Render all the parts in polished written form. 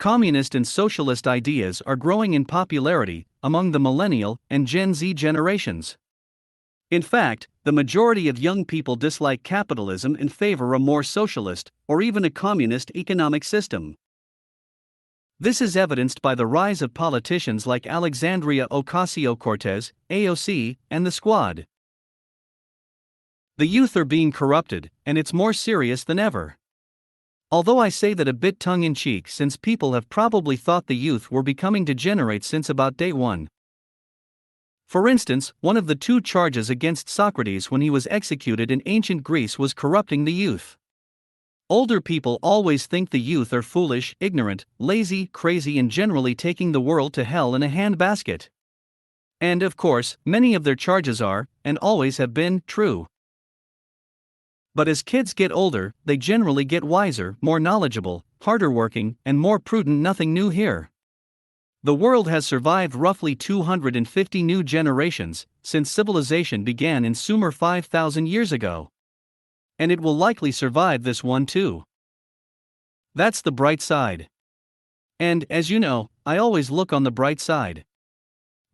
communist and socialist ideas are growing in popularity among the millennial and Gen Z generations. In fact, the majority of young people dislike capitalism and favor a more socialist, or even a communist economic system. This is evidenced by the rise of politicians like Alexandria Ocasio-Cortez, AOC, and the Squad. The youth are being corrupted, and it's more serious than ever. Although I say that a bit tongue-in-cheek, since people have probably thought the youth were becoming degenerate since about day one. For instance, one of the two charges against Socrates when he was executed in ancient Greece was corrupting the youth. Older people always think the youth are foolish, ignorant, lazy, crazy, and generally taking the world to hell in a handbasket. And of course, many of their charges are, and always have been, true. But as kids get older, they generally get wiser, more knowledgeable, harder working, and more prudent. Nothing new here. The world has survived roughly 250 new generations since civilization began in Sumer 5,000 years ago. And it will likely survive this one too. That's the bright side. And, as you know, I always look on the bright side.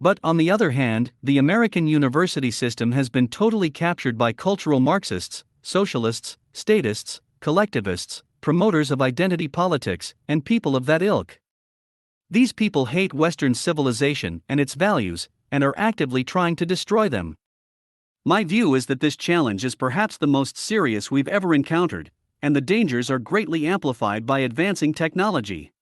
But on the other hand, the American university system has been totally captured by cultural Marxists, socialists, statists, collectivists, promoters of identity politics, and people of that ilk. These people hate Western civilization and its values, and are actively trying to destroy them. My view is that this challenge is perhaps the most serious we've ever encountered, and the dangers are greatly amplified by advancing technology.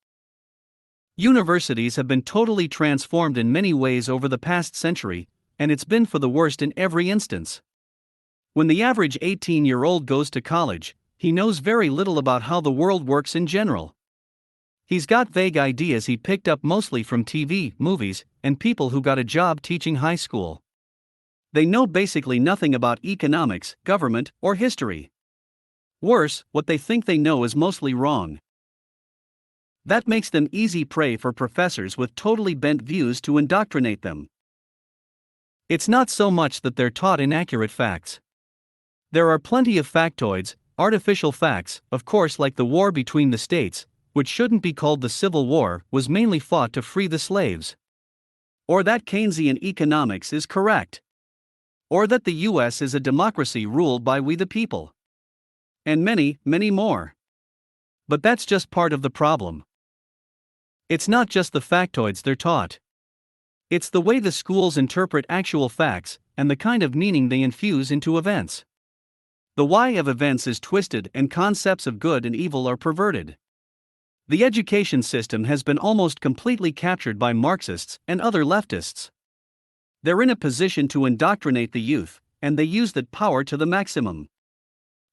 Universities have been totally transformed in many ways over the past century, and it's been for the worst in every instance. When the average 18-year-old goes to college, he knows very little about how the world works in general. He's got vague ideas he picked up mostly from TV, movies, and people who got a job teaching high school. They know basically nothing about economics, government, or history. Worse, what they think they know is mostly wrong. That makes them easy prey for professors with totally bent views to indoctrinate them. It's not so much that they're taught inaccurate facts. There are plenty of factoids, artificial facts, of course, like the war between the states, which shouldn't be called the Civil War, was mainly fought to free the slaves. Or that Keynesian economics is correct. Or that the US is a democracy ruled by we the people. And many, many more. But that's just part of the problem. It's not just the factoids they're taught. It's the way the schools interpret actual facts, and the kind of meaning they infuse into events. The why of events is twisted, and concepts of good and evil are perverted. The education system has been almost completely captured by Marxists and other leftists. They're in a position to indoctrinate the youth, and they use that power to the maximum.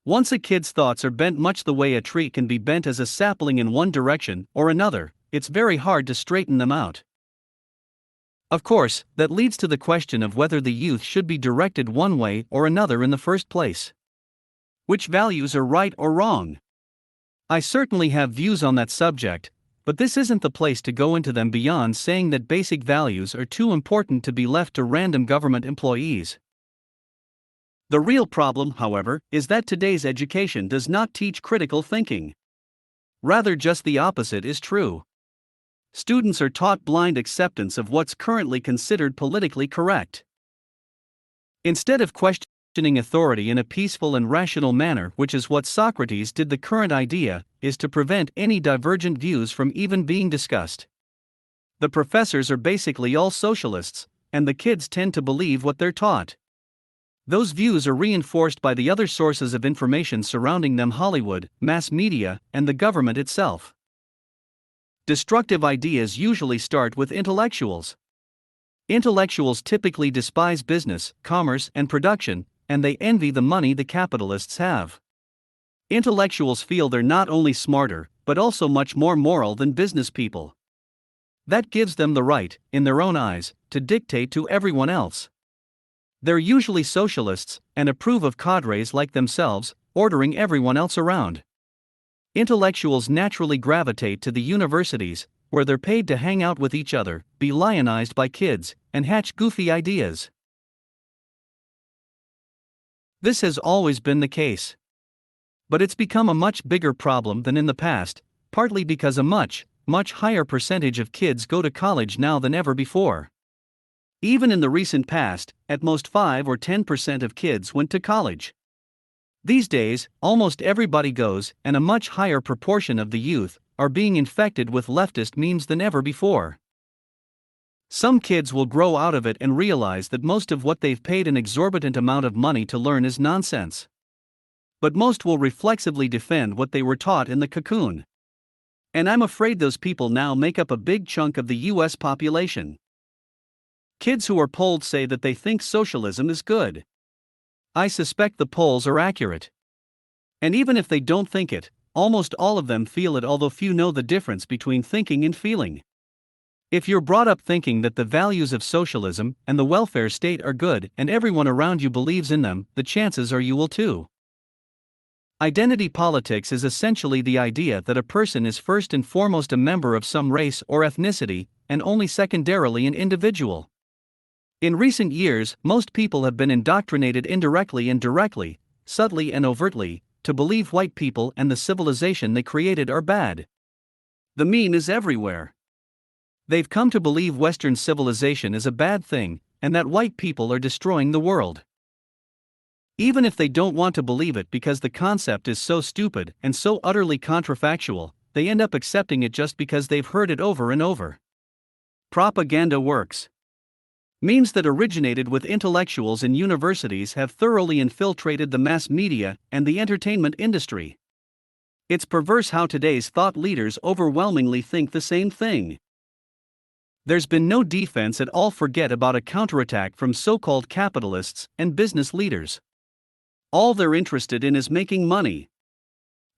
Once a kid's thoughts are bent much the way a tree can be bent as a sapling in one direction or another, it's very hard to straighten them out. Of course, that leads to the question of whether the youth should be directed one way or another in the first place. Which values are right or wrong? I certainly have views on that subject, but this isn't the place to go into them beyond saying that basic values are too important to be left to random government employees. The real problem, however, is that today's education does not teach critical thinking. Rather, just the opposite is true. Students are taught blind acceptance of what's currently considered politically correct. Instead of questioning authority in a peaceful and rational manner, which is what Socrates did, the current idea is to prevent any divergent views from even being discussed. The professors are basically all socialists, and the kids tend to believe what they're taught. Those views are reinforced by the other sources of information surrounding them: Hollywood, mass media, and the government itself. Destructive ideas usually start with intellectuals. Intellectuals typically despise business, commerce, and production, and they envy the money the capitalists have. Intellectuals feel they're not only smarter, but also much more moral than business people. That gives them the right, in their own eyes, to dictate to everyone else. They're usually socialists, and approve of cadres like themselves, ordering everyone else around. Intellectuals naturally gravitate to the universities, where they're paid to hang out with each other, be lionized by kids, and hatch goofy ideas. This has always been the case. But it's become a much bigger problem than in the past, partly because a much much higher percentage of kids go to college now than ever before. Even in the recent past, at most 5 or 10% of kids went to college. These days, almost everybody goes, and a much higher proportion of the youth are being infected with leftist memes than ever before. Some kids will grow out of it and realize that most of what they've paid an exorbitant amount of money to learn is nonsense. But most will reflexively defend what they were taught in the cocoon. And I'm afraid those people now make up a big chunk of the US population. Kids who are polled say that they think socialism is good. I suspect the polls are accurate. And even if they don't think it, almost all of them feel it, although few know the difference between thinking and feeling. If you're brought up thinking that the values of socialism and the welfare state are good and everyone around you believes in them, the chances are you will too. Identity politics is essentially the idea that a person is first and foremost a member of some race or ethnicity, and only secondarily an individual. In recent years, most people have been indoctrinated indirectly and directly, subtly and overtly, to believe white people and the civilization they created are bad. The meme is everywhere. They've come to believe Western civilization is a bad thing, and that white people are destroying the world. Even if they don't want to believe it because the concept is so stupid and so utterly counterfactual, they end up accepting it just because they've heard it over and over. Propaganda works. Memes that originated with intellectuals in universities have thoroughly infiltrated the mass media and the entertainment industry. It's perverse how today's thought leaders overwhelmingly think the same thing. There's been no defense at all. Forget about a counterattack from so-called capitalists and business leaders. All they're interested in is making money.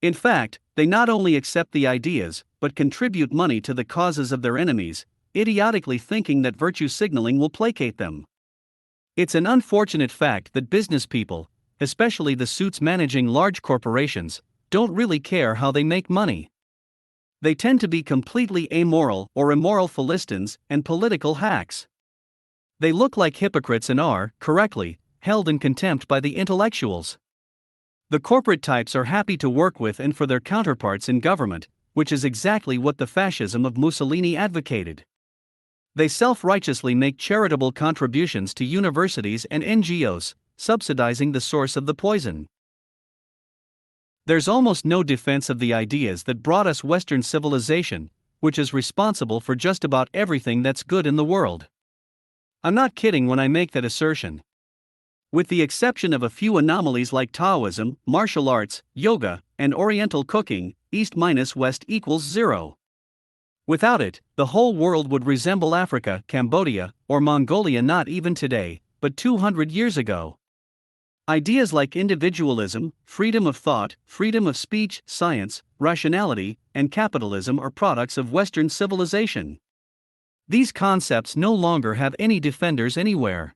In fact, they not only accept the ideas, but contribute money to the causes of their enemies, idiotically thinking that virtue signaling will placate them. It's an unfortunate fact that business people, especially the suits managing large corporations, don't really care how they make money. They tend to be completely amoral or immoral Philistines and political hacks. They look like hypocrites and are, correctly, held in contempt by the intellectuals. The corporate types are happy to work with and for their counterparts in government, which is exactly what the fascism of Mussolini advocated. They self-righteously make charitable contributions to universities and NGOs, subsidizing the source of the poison. There's almost no defense of the ideas that brought us Western civilization, which is responsible for just about everything that's good in the world. I'm not kidding when I make that assertion. With the exception of a few anomalies like Taoism, martial arts, yoga, and Oriental cooking, East minus West equals 0. Without it, the whole world would resemble Africa, Cambodia, or Mongolia, not even today, but 200 years ago. Ideas like individualism, freedom of thought, freedom of speech, science, rationality, and capitalism are products of Western civilization. These concepts no longer have any defenders anywhere.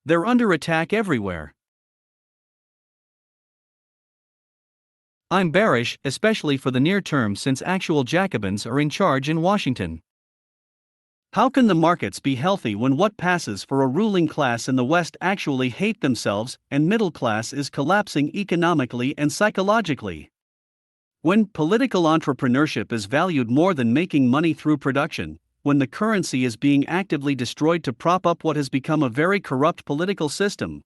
They're under attack everywhere. I'm bearish, especially for the near term, since actual Jacobins are in charge in Washington. How can the markets be healthy when what passes for a ruling class in the West actually hate themselves and middle class is collapsing economically and psychologically? When political entrepreneurship is valued more than making money through production, when the currency is being actively destroyed to prop up what has become a very corrupt political system.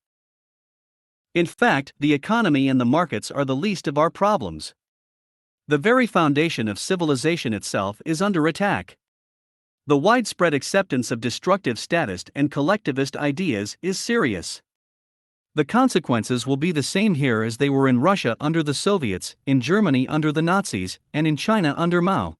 In fact, the economy and the markets are the least of our problems. The very foundation of civilization itself is under attack. The widespread acceptance of destructive statist and collectivist ideas is serious. The consequences will be the same here as they were in Russia under the Soviets, in Germany under the Nazis, and in China under Mao.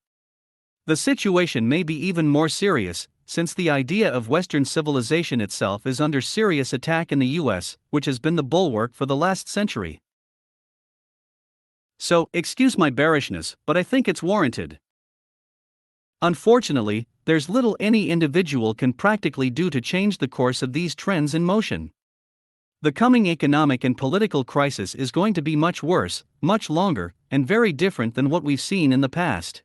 The situation may be even more serious, since the idea of Western civilization itself is under serious attack in the US, which has been the bulwark for the last century. So, excuse my bearishness, but I think it's warranted. Unfortunately, there's little any individual can practically do to change the course of these trends in motion. The coming economic and political crisis is going to be much worse, much longer, and very different than what we've seen in the past.